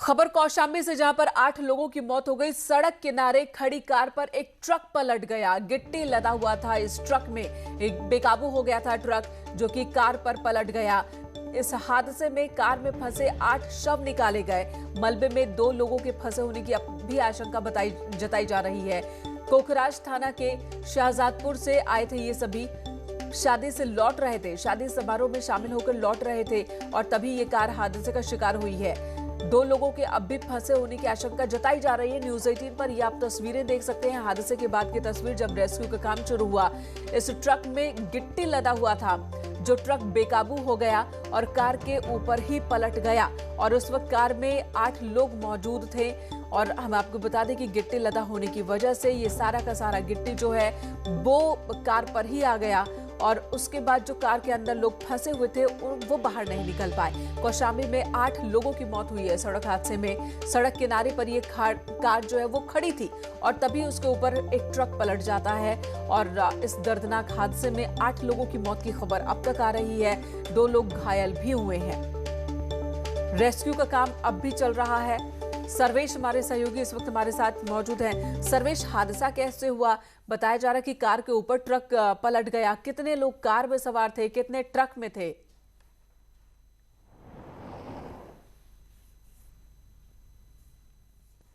खबर कौशाम्बी से, जहां पर 8 लोगों की मौत हो गई। सड़क किनारे खड़ी कार पर एक ट्रक पलट गया। गिट्टी लदा हुआ था इस ट्रक में। एक बेकाबू हो गया था ट्रक, जो कि कार पर पलट गया। इस हादसे में कार में फंसे 8 शव निकाले गए। मलबे में 2 लोगों के फंसे होने की भी आशंका जताई जा रही है। कोखराज थाना के शाहजादपुर से आए थे ये सभी। शादी से लौट रहे थे, शादी समारोह में शामिल होकर लौट रहे थे और तभी ये कार हादसे का शिकार हुई है। 2 लोगों के अब भी फंसे होने की आशंका जताई जा रही है। न्यूज 18 पर ये आप तस्वीरें देख सकते हैं। हादसे के बाद की तस्वीर, जब रेस्क्यू का काम शुरू हुआ। इस ट्रक में गिट्टी लदा हुआ था, जो ट्रक बेकाबू हो गया और कार के ऊपर ही पलट गया। और उस वक्त कार में 8 लोग मौजूद थे। और हम आपको बता दें कि गिट्टी लदा होने की वजह से ये सारा का सारा गिट्टी जो है वो कार पर ही आ गया। और उसके बाद जो कार के अंदर लोग फंसे हुए थे वो बाहर नहीं निकल पाए। कौशाम्बी में 8 लोगों की मौत हुई है सड़क हादसे में। सड़क किनारे पर ये कार जो है वो खड़ी थी और तभी उसके ऊपर एक ट्रक पलट जाता है। और इस दर्दनाक हादसे में 8 लोगों की मौत की खबर अब तक आ रही है। 2 लोग घायल भी हुए हैं। रेस्क्यू का काम अब भी चल रहा है। सर्वेश हमारे सहयोगी इस वक्त हमारे साथ मौजूद हैं। सर्वेश, हादसा कैसे हुआ? बताया जा रहा है कि कार के ऊपर ट्रक पलट गया। कितने लोग कार में सवार थे, कितने ट्रक में थे?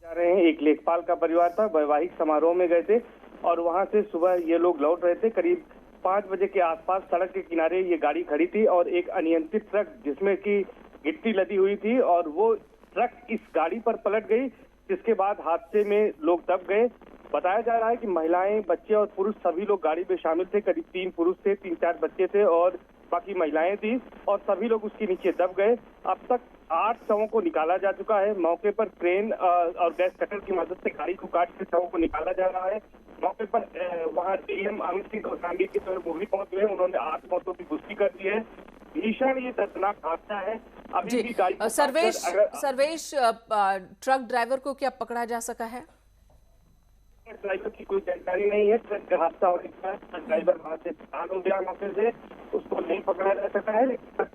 जा रहे हैं। एक लेखपाल का परिवार था, वैवाहिक समारोह में गए थे और वहां से सुबह ये लोग लौट रहे थे। करीब 5 बजे के आसपास सड़क के किनारे ये गाड़ी खड़ी थी और एक अनियंत्रित ट्रक, जिसमें की गिट्टी लदी हुई थी, और वो ट्रक इस गाड़ी पर पलट गई, जिसके बाद हादसे में लोग दब गए। बताया जा रहा है कि महिलाएं, बच्चे और पुरुष सभी लोग गाड़ी में शामिल थे। करीब 3 पुरुष थे, 3-4 बच्चे थे और बाकी महिलाएं थी, और सभी लोग उसके नीचे दब गए। अब तक 8 शवों को निकाला जा चुका है। मौके पर क्रेन और गैस कटर की मदद से गाड़ी को काट के शवों को निकाला जा रहा है। मौके पर वहाँ डीएम अमित सिंह कौशाम्बी की तरफ वो भी पहुंच गए। उन्होंने 8 मौतों की पुष्टि कर दी है। भीषण ये दर्दनाक हादसा है। अभी भी गाड़ी सर्वेश, ट्रक ड्राइवर को क्या पकड़ा जा सका है? ड्राइवर की कोई जानकारी नहीं है। ट्रक का हादसा होने के बाद ट्रक ड्राइवर वहां से फरार हो गया। मौके से उसको नहीं पकड़ा जा सका है, लेकिन ट्रक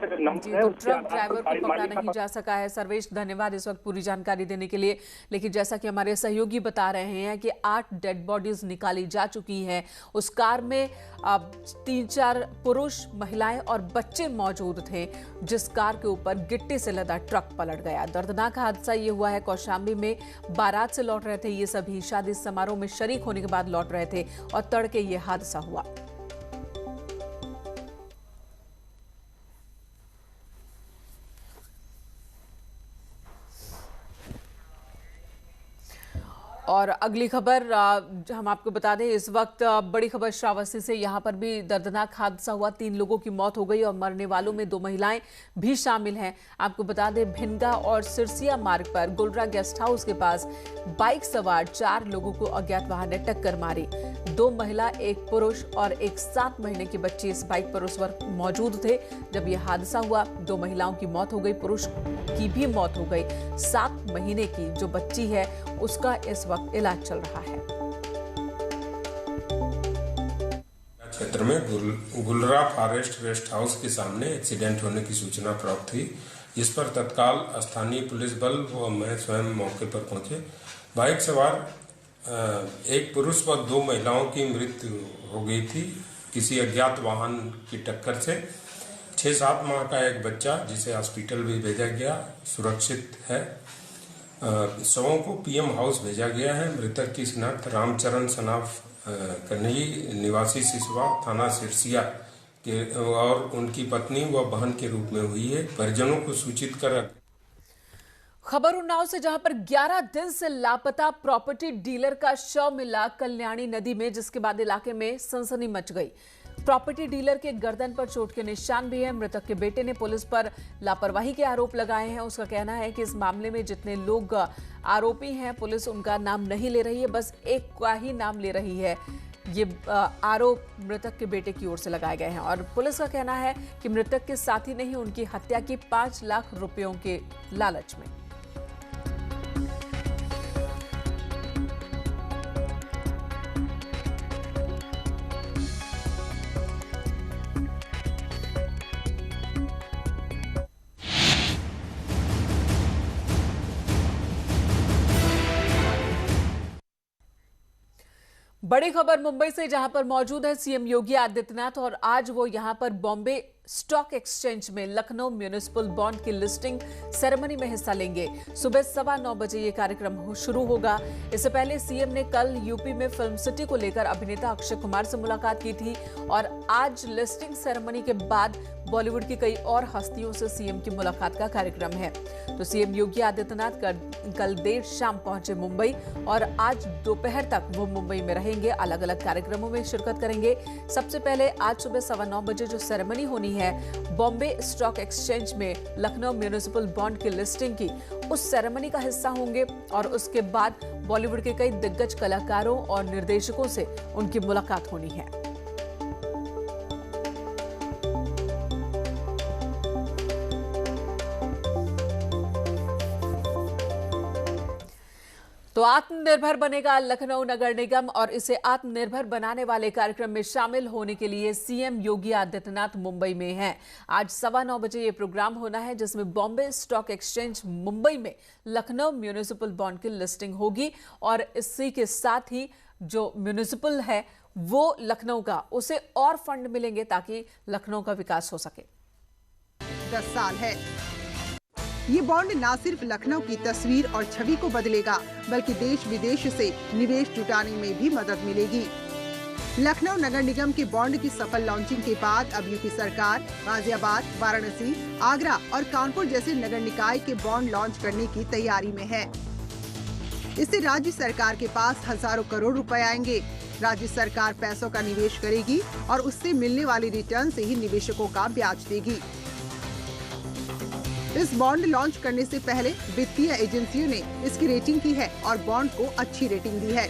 ड्राइवर को पकड़ा नहीं जा सका है। सर्वेश, धन्यवाद इस वक्त पूरी जानकारी देने के लिए। लेकिन जैसा कि हमारे सहयोगी बता रहे हैं कि 8 डेड बॉडीज निकाली जा चुकी हैं। उस कार में 3-4 पुरुष, महिलाएं और बच्चे मौजूद थे, जिस कार के ऊपर गिट्टी से लदा ट्रक पलट गया। दर्दनाक हादसा ये हुआ है कौशाम्बी में। बारात से लौट रहे थे ये सभी, शादी समारोह में शरीक होने के बाद लौट रहे थे और तड़के ये हादसा हुआ। और अगली खबर हम आपको बता दें, इस वक्त बड़ी खबर श्रावस्ती से। यहां पर भी दर्दनाक हादसा हुआ। 3 लोगों की मौत हो गई और मरने वालों में 2 महिलाएं भी शामिल हैं। आपको बता दें, भिनगा और सिरसिया मार्ग पर गुलरा गेस्ट हाउस के पास बाइक सवार 4 लोगों को अज्ञात वाहन ने टक्कर मारी। 2 महिला, 1 पुरुष और एक 7 महीने की बच्ची इस बाइक पर उस वक्त मौजूद थे जब यह हादसा हुआ। 2 महिलाओं की मौत हो गई, पुरुष की भी मौत हो गई। 7 महीने की जो बच्ची है उसका इस वक्त इलाज चल रहा है। क्षेत्र में गुलरा फॉरेस्ट रेस्ट हाउस के सामने एक्सीडेंट होने की सूचना प्राप्त हुई, जिस पर तत्काल स्थानीय पुलिस बल व मैं स्वयं मौके पर पहुंचे। बाइक सवार 1 पुरुष व 2 महिलाओं की मृत्यु हो गई थी किसी अज्ञात वाहन की टक्कर से। 6-7 माह का एक बच्चा, जिसे हॉस्पिटल भी भेजा गया, सुरक्षित है। शवों को पीएम हाउस भेजा गया है। मृतक की शिनाख्त रामचरण सनाफ कन्हई, निवासी सिसवा, थाना सिरसिया के, और उनकी पत्नी व बहन के रूप में हुई है। परिजनों को सूचित कर। खबर उन्नाव से, जहां पर 11 दिन से लापता प्रॉपर्टी डीलर का शव मिला कल्याणी नदी में, जिसके बाद इलाके में सनसनी मच गई। प्रॉपर्टी डीलर के गर्दन पर चोट के निशान भी हैं। मृतक के बेटे ने पुलिस पर लापरवाही के आरोप लगाए हैं। उसका कहना है कि इस मामले में जितने लोग आरोपी हैं, पुलिस उनका नाम नहीं ले रही है, बस एक का ही नाम ले रही है। ये आरोप मृतक के बेटे की ओर से लगाए गए हैं और पुलिस का कहना है कि मृतक के साथी ने ही उनकी हत्या की 5 लाख रुपयों के लालच में। बड़ी खबर मुंबई से, जहां पर मौजूद है सीएम योगी आदित्यनाथ और आज वो यहां पर बॉम्बे स्टॉक एक्सचेंज में लखनऊ म्यूनिसिपल बॉन्ड की लिस्टिंग सेरेमनी में हिस्सा लेंगे। सुबह 9:15 बजे ये कार्यक्रम शुरू होगा। इससे पहले सीएम ने कल यूपी में फिल्म सिटी को लेकर अभिनेता अक्षय कुमार से मुलाकात की थी और आज लिस्टिंग सेरेमनी के बाद बॉलीवुड की कई और हस्तियों से सीएम की मुलाकात का कार्यक्रम है। तो सीएम योगी आदित्यनाथ कल देर शाम पहुंचे मुंबई और आज दोपहर तक वो मुंबई में रहेंगे, अलग अलग कार्यक्रमों में शिरकत करेंगे। सबसे पहले आज सुबह 9:15 बजे जो सेरेमनी होनी है बॉम्बे स्टॉक एक्सचेंज में लखनऊ म्यूनिसिपल बॉन्ड की लिस्टिंग की, उस सेरेमनी का हिस्सा होंगे और उसके बाद बॉलीवुड के कई दिग्गज कलाकारों और निर्देशकों से उनकी मुलाकात होनी है। तो आत्मनिर्भर बनेगा लखनऊ नगर निगम और इसे आत्मनिर्भर बनाने वाले कार्यक्रम में शामिल होने के लिए सीएम योगी आदित्यनाथ मुंबई में हैं। आज 9:15 बजे ये प्रोग्राम होना है जिसमें बॉम्बे स्टॉक एक्सचेंज मुंबई में लखनऊ म्यूनिसिपल बॉन्ड की लिस्टिंग होगी और इसी के साथ ही जो म्यूनिसिपल है वो लखनऊ का, उसे और फंड मिलेंगे ताकि लखनऊ का विकास हो सके। 10 साल है ये बॉन्ड न सिर्फ लखनऊ की तस्वीर और छवि को बदलेगा बल्कि देश विदेश से निवेश जुटाने में भी मदद मिलेगी। लखनऊ नगर निगम के बॉन्ड की सफल लॉन्चिंग के बाद अब यूपी सरकार गाजियाबाद, वाराणसी, आगरा और कानपुर जैसे नगर निकाय के बॉन्ड लॉन्च करने की तैयारी में है। इससे राज्य सरकार के पास हजारों करोड़ रुपए आएंगे। राज्य सरकार पैसों का निवेश करेगी और उससे मिलने वाले रिटर्न से ही निवेशकों का ब्याज देगी। इस बॉन्ड लॉन्च करने से पहले वित्तीय एजेंसियों ने इसकी रेटिंग की है और बॉन्ड को अच्छी रेटिंग दी है।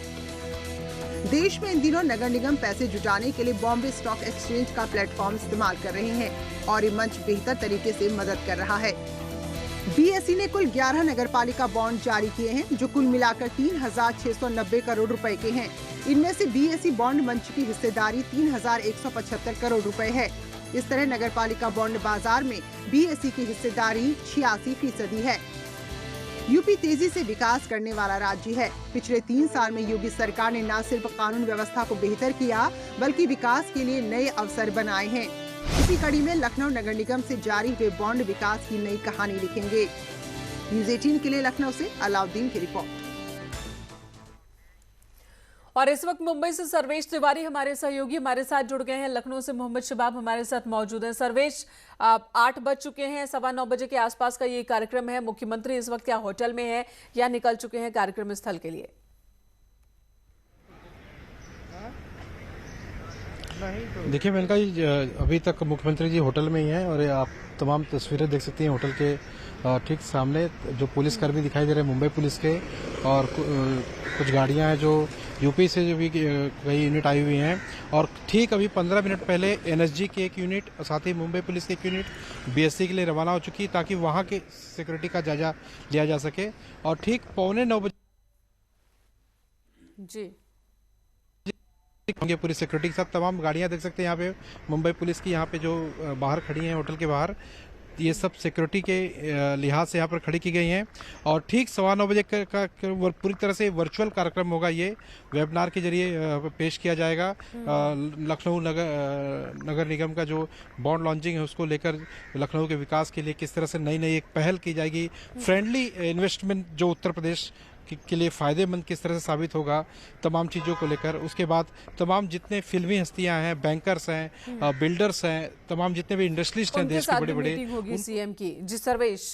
देश में इन दिनों नगर निगम पैसे जुटाने के लिए बॉम्बे स्टॉक एक्सचेंज का प्लेटफॉर्म इस्तेमाल कर रहे हैं और ये मंच बेहतर तरीके से मदद कर रहा है। बीएसई ने कुल 11 नगरपालिका बॉन्ड जारी किए हैं जो कुल मिलाकर 3,690 करोड़ रुपए के हैं। इनमें से बीएसई बॉन्ड मंच की हिस्सेदारी 3,175 करोड़ रुपए है। इस तरह नगरपालिका बॉन्ड बाजार में बीएसई की हिस्सेदारी 86% है। यूपी तेजी से विकास करने वाला राज्य है। पिछले 3 साल में योगी सरकार ने न सिर्फ कानून व्यवस्था को बेहतर किया बल्कि विकास के लिए नए अवसर बनाए हैं। इसी कड़ी में लखनऊ नगर निगम से जारी हुए बॉन्ड विकास की नई कहानी लिखेंगे। न्यूज़ 18 के लिए लखनऊ से अलाउद्दीन की रिपोर्ट। और इस वक्त मुंबई से सर्वेश तिवारी हमारे सहयोगी हमारे साथ जुड़ गए हैं। लखनऊ से मोहम्मद शबाब हमारे साथ मौजूद हैं। सर्वेश, 8 बज चुके हैं, 9:15 बजे के आसपास का ये कार्यक्रम है। मुख्यमंत्री इस वक्त क्या होटल में है या निकल चुके हैं कार्यक्रम स्थल के लिए? देखिए मेनका जी, अभी तक मुख्यमंत्री जी होटल में ही हैं और आप तमाम तस्वीरें देख सकती हैं होटल के ठीक सामने। जो पुलिसकर्मी दिखाई दे रहे हैं मुंबई पुलिस के और कुछ गाड़ियां हैं जो यूपी से जो भी कई यूनिट आई हुई हैं और ठीक अभी 15 मिनट पहले एनएसजी की एक यूनिट और साथ ही मुंबई पुलिस की एक यूनिट बीएससी के लिए रवाना हो चुकी ताकि वहां के सिक्योरिटी का जायजा लिया जा सके। और ठीक 8:45 बजे जी होंगे पूरी सिक्योरिटी के साथ। तमाम गाड़ियां देख सकते हैं यहाँ पे मुंबई पुलिस की, यहाँ पे जो बाहर खड़ी हैं होटल के बाहर, ये सब सिक्योरिटी के लिहाज से यहाँ पर खड़ी की गई हैं। और ठीक 9:15 बजे का पूरी तरह से वर्चुअल कार्यक्रम होगा। ये वेबिनार के जरिए पेश किया जाएगा। लखनऊ नगर निगम का जो बॉन्ड लॉन्चिंग है उसको लेकर लखनऊ के विकास के लिए किस तरह से नई नई एक पहल की जाएगी। फ्रेंडली इन्वेस्टमेंट जो उत्तर प्रदेश के लिए फायदेमंद किस तरह से साबित होगा, तमाम चीज़ों को लेकर। उसके बाद तमाम जितने फिल्मी हस्तियां हैं, बैंकर्स हैं, बिल्डर्स हैं, तमाम जितने भी इंडस्ट्रियलिस्ट हैं देश के बड़े बड़े, मीटिंग होगी सीएम की। जी सर्वेश,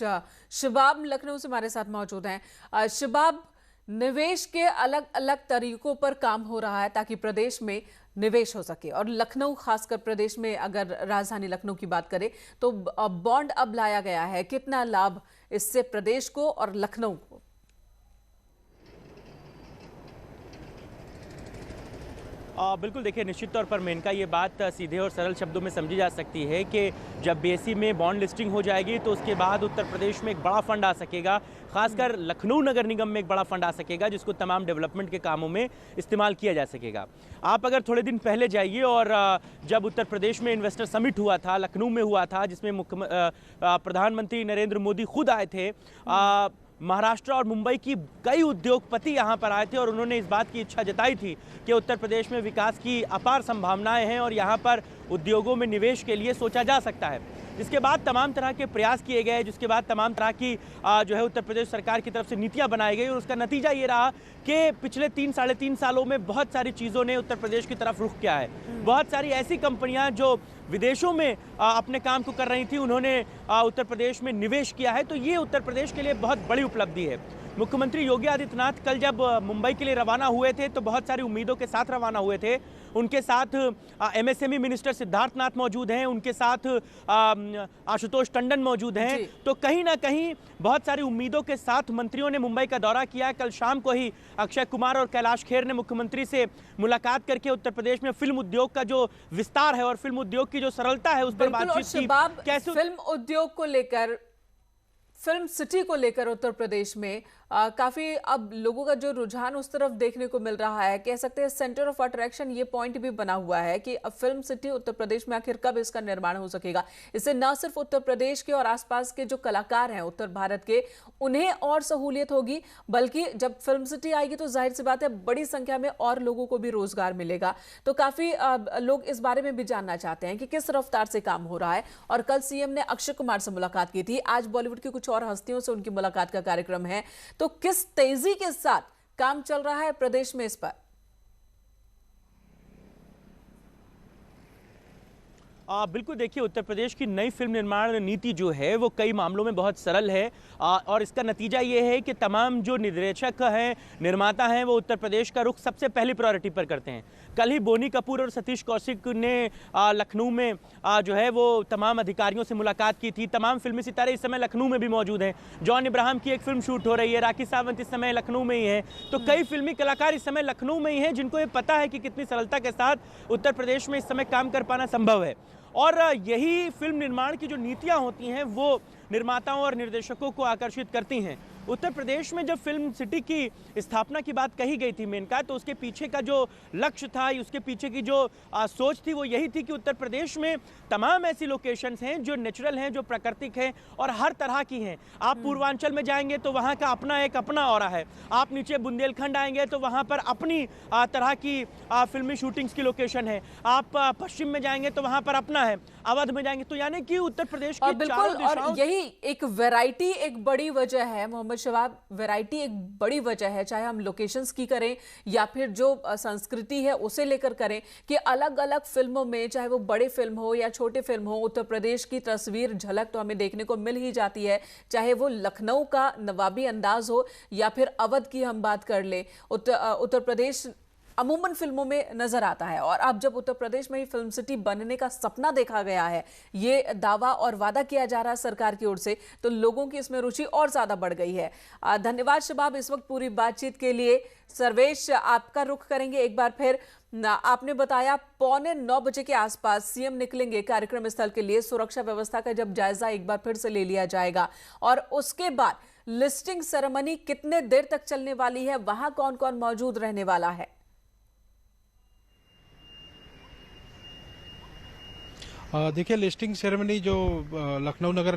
शबाब लखनऊ से हमारे साथ मौजूद हैं। शबाब, निवेश के अलग अलग तरीकों पर काम हो रहा है ताकि प्रदेश में निवेश हो सके और लखनऊ खासकर प्रदेश में अगर राजधानी लखनऊ की बात करें तो बॉन्ड अब लाया गया है, कितना लाभ इससे प्रदेश को और लखनऊ को? बिल्कुल, देखिए निश्चित तौर पर मेनका ये बात सीधे और सरल शब्दों में समझी जा सकती है कि जब बीएसई में बॉन्ड लिस्टिंग हो जाएगी तो उसके बाद उत्तर प्रदेश में एक बड़ा फंड आ सकेगा, खासकर लखनऊ नगर निगम में एक बड़ा फंड आ सकेगा जिसको तमाम डेवलपमेंट के कामों में इस्तेमाल किया जा सकेगा। आप अगर थोड़े दिन पहले जाइए और जब उत्तर प्रदेश में इन्वेस्टर समिट हुआ था, लखनऊ में हुआ था, जिसमें प्रधानमंत्री नरेंद्र मोदी खुद आए थे, महाराष्ट्र और मुंबई की कई उद्योगपति यहाँ पर आए थे और उन्होंने इस बात की इच्छा जताई थी कि उत्तर प्रदेश में विकास की अपार संभावनाएं हैं और यहाँ पर उद्योगों में निवेश के लिए सोचा जा सकता है। जिसके बाद तमाम तरह के प्रयास किए गए, जिसके बाद तमाम तरह की जो है उत्तर प्रदेश सरकार की तरफ से नीतियां बनाई गई और उसका नतीजा ये रहा कि पिछले 3-3.5 सालों में बहुत सारी चीज़ों ने उत्तर प्रदेश की तरफ रुख किया है। बहुत सारी ऐसी कंपनियां जो विदेशों में अपने काम को कर रही थी, उन्होंने उत्तर प्रदेश में निवेश किया है। तो ये उत्तर प्रदेश के लिए बहुत बड़ी उपलब्धि है। मुख्यमंत्री योगी आदित्यनाथ कल जब मुंबई के लिए रवाना हुए थे तो बहुत सारी उम्मीदों के साथ रवाना हुए थे। उनके साथ एमएसएमई मिनिस्टर सिद्धार्थनाथ मौजूद हैं, उनके साथ आशुतोष टंडन मौजूद हैं। तो कहीं ना कहीं बहुत सारी उम्मीदों के साथ मंत्रियों ने मुंबई का दौरा किया। कल शाम को ही अक्षय कुमार और कैलाश खेर ने मुख्यमंत्री से मुलाकात करके उत्तर प्रदेश में फिल्म उद्योग का जो विस्तार है और फिल्म उद्योग की जो सरलता है उस पर बातचीत की। कैसे फिल्म उद्योग को लेकर, फिल्म सिटी को लेकर उत्तर प्रदेश में काफी अब लोगों का जो रुझान उस तरफ देखने को मिल रहा है, कह सकते हैं सेंटर ऑफ अट्रैक्शन ये पॉइंट भी बना हुआ है कि अब फिल्म सिटी उत्तर प्रदेश में आखिर कब इसका निर्माण हो सकेगा। इससे न सिर्फ उत्तर प्रदेश के और आसपास के जो कलाकार हैं उत्तर भारत के, उन्हें और सहूलियत होगी, बल्कि जब फिल्म सिटी आएगी तो जाहिर सी बात है बड़ी संख्या में और लोगों को भी रोजगार मिलेगा। तो काफी लोग इस बारे में भी जानना चाहते हैं कि किस रफ्तार से काम हो रहा है। और कल सीएम ने अक्षय कुमार से मुलाकात की थी, आज बॉलीवुड की कुछ और हस्तियों से उनकी मुलाकात का कार्यक्रम है। तो किस तेजी के साथ काम चल रहा है प्रदेश में इस पर? बिल्कुल, देखिए उत्तर प्रदेश की नई फिल्म निर्माण नीति जो है वो कई मामलों में बहुत सरल है और इसका नतीजा ये है कि तमाम जो निर्देशक हैं, निर्माता हैं, वो उत्तर प्रदेश का रुख सबसे पहली प्रायोरिटी पर करते हैं। कल ही बोनी कपूर और सतीश कौशिक ने लखनऊ में जो है वो तमाम अधिकारियों से मुलाकात की थी। तमाम फिल्मी सितारे इस समय लखनऊ में भी मौजूद हैं। जॉन इब्राहिम की एक फिल्म शूट हो रही है, राखी सावंत इस समय लखनऊ में ही है। तो कई फिल्मी कलाकार इस समय लखनऊ में ही हैं जिनको ये पता है कि कितनी सरलता के साथ उत्तर प्रदेश में इस समय काम कर पाना संभव है। और यही फिल्म निर्माण की जो नीतियां होती हैं वो निर्माताओं और निर्देशकों को आकर्षित करती हैं। उत्तर प्रदेश में जब फिल्म सिटी की स्थापना की बात कही गई थी मेनका, तो उसके पीछे का जो लक्ष्य था, उसके पीछे की जो सोच थी वो यही थी कि उत्तर प्रदेश में तमाम ऐसी लोकेशंस हैं जो नेचुरल हैं, जो प्राकृतिक हैं और हर तरह की हैं। आप पूर्वांचल में जाएंगे तो वहाँ का अपना एक अपना ऑरा है। आप नीचे बुंदेलखंड आएंगे तो वहाँ पर अपनी तरह की फिल्मी शूटिंग्स की लोकेशन है। आप पश्चिम में जाएंगे तो वहाँ पर अपना है। अवध में जाएंगे तो यानी कि उत्तर प्रदेश की चारों दिशाओं, और यही एक वैरायटी एक बड़ी वजह है मोहम्मद शबाब, वैरायटी एक बड़ी वजह है, चाहे हम लोकेशंस की करें या फिर जो संस्कृति है उसे लेकर करें, कि अलग अलग फिल्मों में, चाहे वो बड़े फिल्म हो या छोटे फिल्म हो, उत्तर प्रदेश की तस्वीर झलक तो हमें देखने को मिल ही जाती है। चाहे वो लखनऊ का नवाबी अंदाज हो या फिर अवध की हम बात कर ले, उत्तर प्रदेश अमूमन फिल्मों में नजर आता है। और अब जब उत्तर प्रदेश में ही फिल्म सिटी बनने का सपना देखा गया है, ये दावा और वादा किया जा रहा है सरकार की ओर से, तो लोगों की इसमें रुचि और ज्यादा बढ़ गई है। धन्यवाद शबाब इस वक्त पूरी बातचीत के लिए। सर्वेश, आपका रुख करेंगे एक बार फिर। आपने बताया 8:45 बजे के आसपास सीएम निकलेंगे कार्यक्रम स्थल के लिए। सुरक्षा व्यवस्था का जब जायजा एक बार फिर से ले लिया जाएगा और उसके बाद लिस्टिंग सेरेमनी कितने देर तक चलने वाली है, वहां कौन कौन मौजूद रहने वाला है? देखिए, लिस्टिंग सेरेमनी जो लखनऊ नगर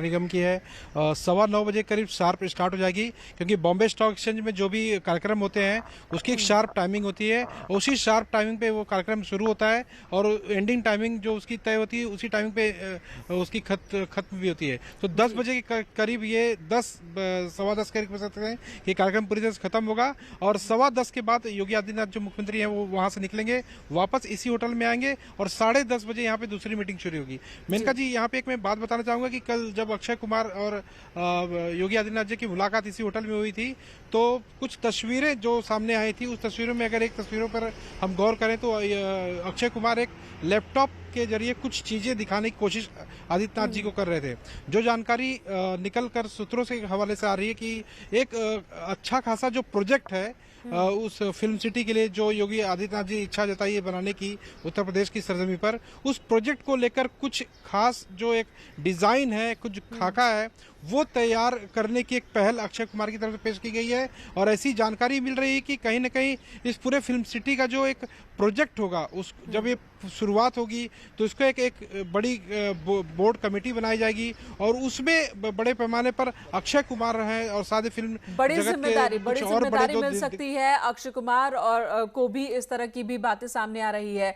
निगम की है 9:15 बजे करीब शार्प स्टार्ट हो जाएगी, क्योंकि बॉम्बे स्टॉक एक्सचेंज में जो भी कार्यक्रम होते हैं उसकी एक शार्प टाइमिंग होती है। उसी शार्प टाइमिंग पे वो कार्यक्रम शुरू होता है और एंडिंग टाइमिंग जो उसकी तय होती है उसी टाइमिंग पे उसकी खत्म भी होती है। तो 10 बजे के करीब ये 10-10:15 करीब हो सकते हैं कि कार्यक्रम पूरी तरह से खत्म होगा और 10:15 के बाद योगी आदित्यनाथ जो मुख्यमंत्री हैं वो वहाँ से निकलेंगे, वापस इसी होटल में आएंगे और 10:30 बजे यहाँ पे दूसरी मीटिंग शुरू होगी। मेनका जी, यहाँ पे एक मैं बात बताना चाहूंगा कि कल जब अक्षय कुमार और योगी आदित्यनाथ जी की मुलाकात इसी होटल में हुई थी तो कुछ तस्वीरें जो सामने आई थी, उस तस्वीरों में अगर एक तस्वीरों पर हम गौर करें तो अक्षय कुमार एक लैपटॉप के जरिए कुछ चीजें दिखाने की कोशिश आदित्यनाथ जी को कर रहे थे। जो जानकारी निकल कर सूत्रों से हवाले से आ रही है कि एक अच्छा खासा जो प्रोजेक्ट है उस फिल्म सिटी के लिए जो योगी आदित्यनाथ जी इच्छा जताई है बनाने की उत्तर प्रदेश की सरजमी पर, उस प्रोजेक्ट को लेकर कुछ खास जो एक डिजाइन है, कुछ खाका है, वो तैयार करने की एक पहल अक्षय कुमार की तरफ से पेश की गई है। और ऐसी जानकारी मिल रही है कि कहीं ना कहीं इस पूरे फिल्म सिटी का जो एक प्रोजेक्ट होगा, उस जब ये शुरुआत होगी तो इसको एक बड़ी बोर्ड कमेटी बनाई जाएगी और उसमें बड़े पैमाने पर अक्षय कुमार हैं और साथ ही फिल्म बड़ी जगत के जिम्मेदारी कुछ और बड़े दो मिल सकती है अक्षय कुमार और को भी इस तरह की भी बातें सामने आ रही है।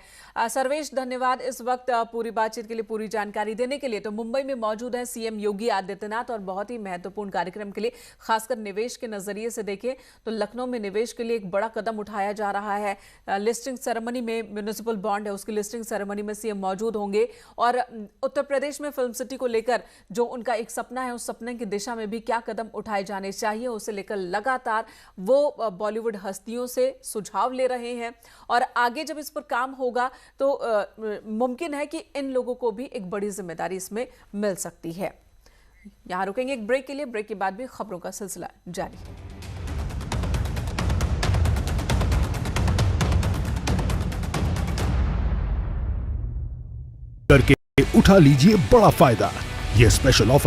सर्वेश, धन्यवाद इस वक्त पूरी बातचीत के लिए, पूरी जानकारी देने के लिए। तो मुंबई में मौजूद है सीएम योगी आदित्यनाथ और बहुत ही महत्वपूर्ण कार्यक्रम के लिए, खासकर निवेश के नजरिए से देखें तो लखनऊ में निवेश के लिए एक बड़ा कदम उठाया जा रहा है। लिस्टिंग सेरेमनी में म्युनिसिपल बॉन्ड है, उसकी लिस्टिंग सेरेमनी में सीएम मौजूद होंगे और उत्तर प्रदेश में फिल्म सिटी को लेकर जो उनका एक सपना है, उस सपने की दिशा में भी क्या कदम उठाए जाने चाहिए उसे लेकर लगातार वो बॉलीवुड हस्तियों से सुझाव ले रहे हैं और आगे जब इस पर काम होगा तो मुमकिन है कि इन लोगों को भी एक बड़ी जिम्मेदारी इसमें मिल सकती है। यहां रुकेंगे एक ब्रेक के लिए, ब्रेक के बाद भी खबरों का सिलसिला जारी है। करके उठा लीजिए बड़ा फायदा। ये स्पेशल ऑफर